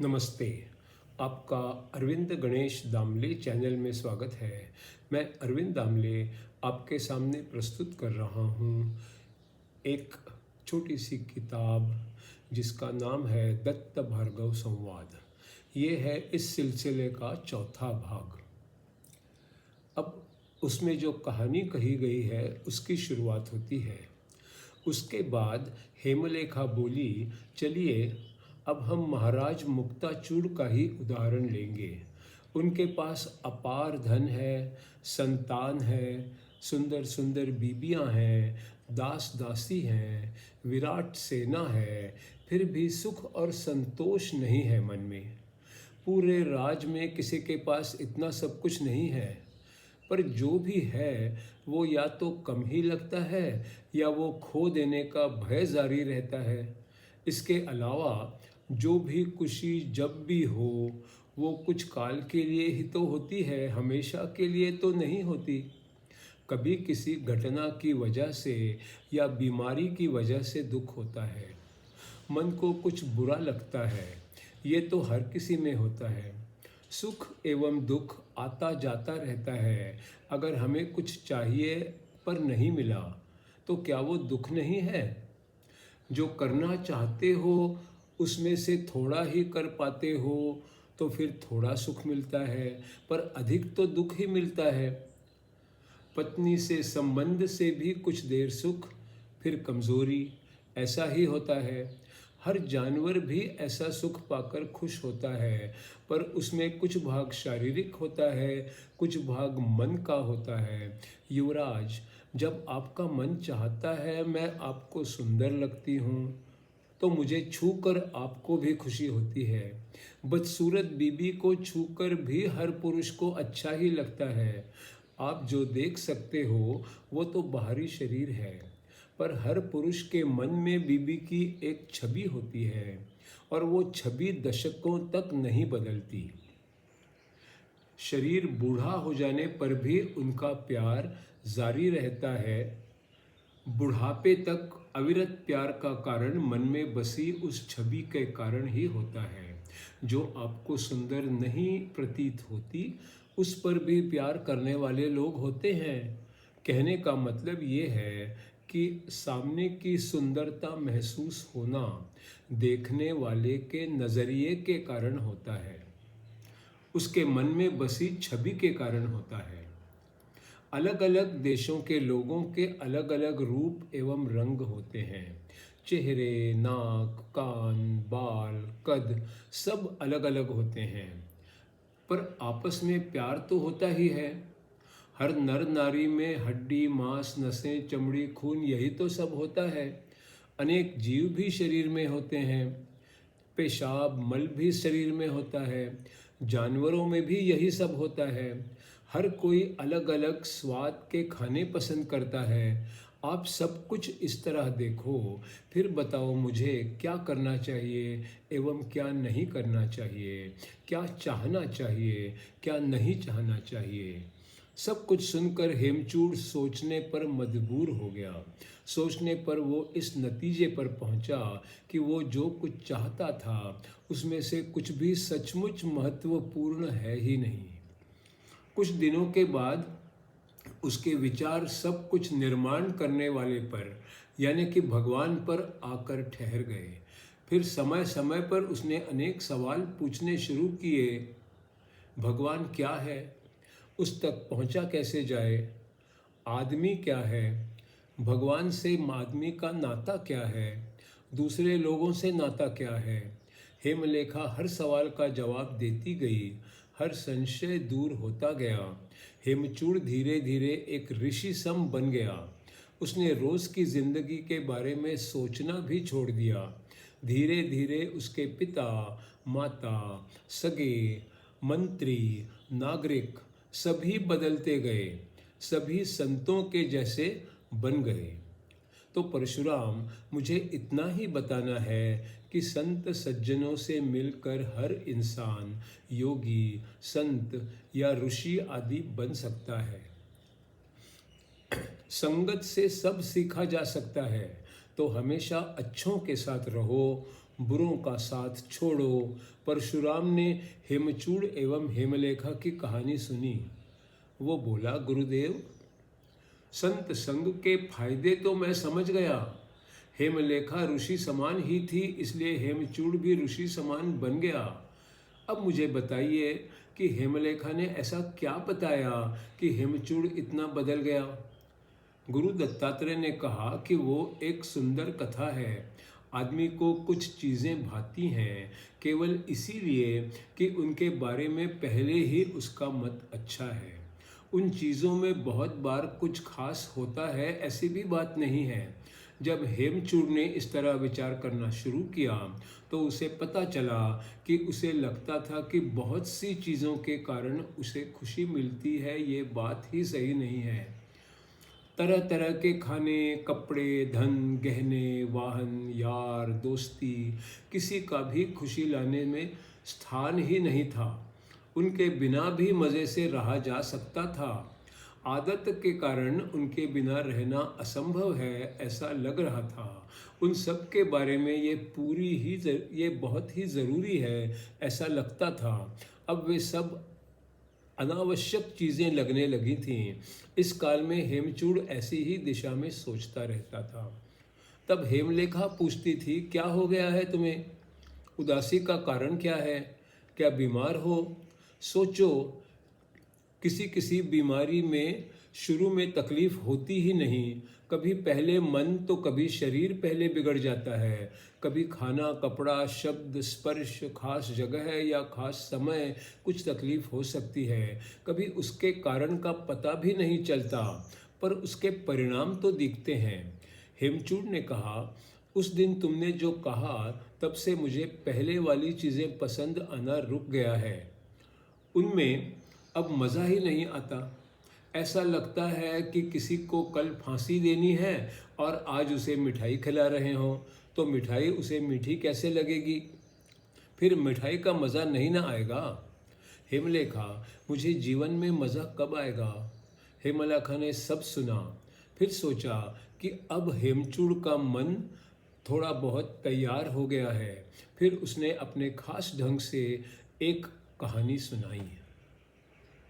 नमस्ते। आपका अरविंद गणेश दामले चैनल में स्वागत है। मैं अरविंद दामले आपके सामने प्रस्तुत कर रहा हूँ एक छोटी सी किताब जिसका नाम है दत्त भार्गव संवाद। ये है इस सिलसिले का चौथा भाग। अब उसमें जो कहानी कही गई है उसकी शुरुआत होती है। उसके बाद हेमलेखा बोली, चलिए अब हम महाराज मुक्ताचूड़ का ही उदाहरण लेंगे। उनके पास अपार धन है, संतान है, सुंदर सुंदर बीबियां हैं, दास दासी हैं, विराट सेना है, फिर भी सुख और संतोष नहीं है मन में। पूरे राज में किसी के पास इतना सब कुछ नहीं है, पर जो भी है वो या तो कम ही लगता है या वो खो देने का भय जारी रहता है। इसके अलावा जो भी खुशी जब भी हो वो कुछ काल के लिए ही तो होती है, हमेशा के लिए तो नहीं होती। कभी किसी घटना की वजह से या बीमारी की वजह से दुख होता है, मन को कुछ बुरा लगता है, ये तो हर किसी में होता है। सुख एवं दुख आता जाता रहता है। अगर हमें कुछ चाहिए पर नहीं मिला तो क्या वो दुख नहीं है? जो करना चाहते हो उसमें से थोड़ा ही कर पाते हो तो फिर थोड़ा सुख मिलता है, पर अधिक तो दुख ही मिलता है। पत्नी से संबंध से भी कुछ देर सुख, फिर कमजोरी, ऐसा ही होता है। हर जानवर भी ऐसा सुख पाकर खुश होता है, पर उसमें कुछ भाग शारीरिक होता है, कुछ भाग मन का होता है। युवराज, जब आपका मन चाहता है मैं आपको सुंदर लगती हूँ तो मुझे छूकर आपको भी खुशी होती है। बदसूरत बीबी को छूकर भी हर पुरुष को अच्छा ही लगता है। आप जो देख सकते हो वो तो बाहरी शरीर है, पर हर पुरुष के मन में बीबी की एक छवि होती है और वो छवि दशकों तक नहीं बदलती। शरीर बूढ़ा हो जाने पर भी उनका प्यार जारी रहता है। बुढ़ापे तक अविरत प्यार का कारण मन में बसी उस छवि के कारण ही होता है। जो आपको सुंदर नहीं प्रतीत होती उस पर भी प्यार करने वाले लोग होते हैं। कहने का मतलब ये है कि सामने की सुंदरता महसूस होना देखने वाले के नज़रिए के कारण होता है, उसके मन में बसी छवि के कारण होता है। अलग अलग देशों के लोगों के अलग अलग रूप एवं रंग होते हैं। चेहरे, नाक, कान, बाल, कद सब अलग अलग होते हैं, पर आपस में प्यार तो होता ही है। हर नर नारी में हड्डी, मांस, नसें, चमड़ी, खून यही तो सब होता है। अनेक जीव भी शरीर में होते हैं। पेशाब, मल भी शरीर में होता है। जानवरों में भी यही सब होता है। हर कोई अलग अलग स्वाद के खाने पसंद करता है। आप सब कुछ इस तरह देखो, फिर बताओ मुझे क्या करना चाहिए एवं क्या नहीं करना चाहिए, क्या चाहना चाहिए, क्या नहीं चाहना चाहिए। सब कुछ सुनकर हेमचूड़ सोचने पर मजबूर हो गया। सोचने पर वो इस नतीजे पर पहुंचा कि वो जो कुछ चाहता था उसमें से कुछ भी सचमुच महत्वपूर्ण है ही नहीं। कुछ दिनों के बाद उसके विचार सब कुछ निर्माण करने वाले पर यानी कि भगवान पर आकर ठहर गए। फिर समय समय पर उसने अनेक सवाल पूछने शुरू किए। भगवान क्या है? उस तक पहुंचा कैसे जाए? आदमी क्या है? भगवान से आदमी का नाता क्या है? दूसरे लोगों से नाता क्या है? हेमलेखा हर सवाल का जवाब देती गई। हर संशय दूर होता गया। हेमचूड़ धीरे धीरे एक ऋषि सम बन गया। उसने रोज की जिंदगी के बारे में सोचना भी छोड़ दिया। धीरे धीरे उसके पिता, माता, सगे, मंत्री, नागरिक सभी बदलते गए, सभी संतों के जैसे बन गए। तो परशुराम, मुझे इतना ही बताना है कि संत सज्जनों से मिलकर हर इंसान योगी, संत या ऋषि आदि बन सकता है। संगत से सब सीखा जा सकता है, तो हमेशा अच्छों के साथ रहो, बुरों का साथ छोड़ो। परशुराम ने हेमचूड़ एवं हेमलेखा की कहानी सुनी। वो बोला, गुरुदेव, संत संग के फायदे तो मैं समझ गया। हेमलेखा ऋषि समान ही थी, इसलिए हेमचूड़ भी ऋषि समान बन गया। अब मुझे बताइए कि हेमलेखा ने ऐसा क्या बताया कि हेमचूड़ इतना बदल गया। गुरु दत्तात्रेय ने कहा कि वो एक सुंदर कथा है। आदमी को कुछ चीज़ें भाती हैं केवल इसीलिए कि उनके बारे में पहले ही उसका मत अच्छा है। उन चीज़ों में बहुत बार कुछ खास होता है, ऐसी भी बात नहीं है। जब हेमचूड़ ने इस तरह विचार करना शुरू किया तो उसे पता चला कि उसे लगता था कि बहुत सी चीज़ों के कारण उसे खुशी मिलती है, ये बात ही सही नहीं है। तरह तरह के खाने, कपड़े, धन, गहने, वाहन, यार, दोस्ती, किसी का भी खुशी लाने में स्थान ही नहीं था। उनके बिना भी मज़े से रहा जा सकता था। आदत के कारण उनके बिना रहना असंभव है, ऐसा लग रहा था। उन सब के बारे में ये बहुत ही ज़रूरी है, ऐसा लगता था। अब वे सब अनावश्यक चीज़ें लगने लगी थीं। इस काल में हेमचूड़ ऐसी ही दिशा में सोचता रहता था। तब हेमलेखा पूछती थी, क्या हो गया है तुम्हें? उदासी का कारण क्या है? क्या बीमार हो? सोचो, किसी किसी बीमारी में शुरू में तकलीफ होती ही नहीं। कभी पहले मन तो कभी शरीर पहले बिगड़ जाता है। कभी खाना, कपड़ा, शब्द, स्पर्श, खास जगह या खास समय कुछ तकलीफ हो सकती है। कभी उसके कारण का पता भी नहीं चलता, पर उसके परिणाम तो दिखते हैं। हेमचूड़ ने कहा, उस दिन तुमने जो कहा तब से मुझे पहले वाली चीज़ें पसंद आना रुक गया है। उनमें अब मज़ा ही नहीं आता। ऐसा लगता है कि किसी को कल फांसी देनी है और आज उसे मिठाई खिला रहे हों, तो मिठाई उसे मीठी कैसे लगेगी? फिर मिठाई का मज़ा नहीं ना आएगा। हेमलेखा, मुझे जीवन में मज़ा कब आएगा? हेमलेखा ने सब सुना, फिर सोचा कि अब हेमचूड़ का मन थोड़ा बहुत तैयार हो गया है। फिर उसने अपने खास ढंग से एक कहानी सुनाई।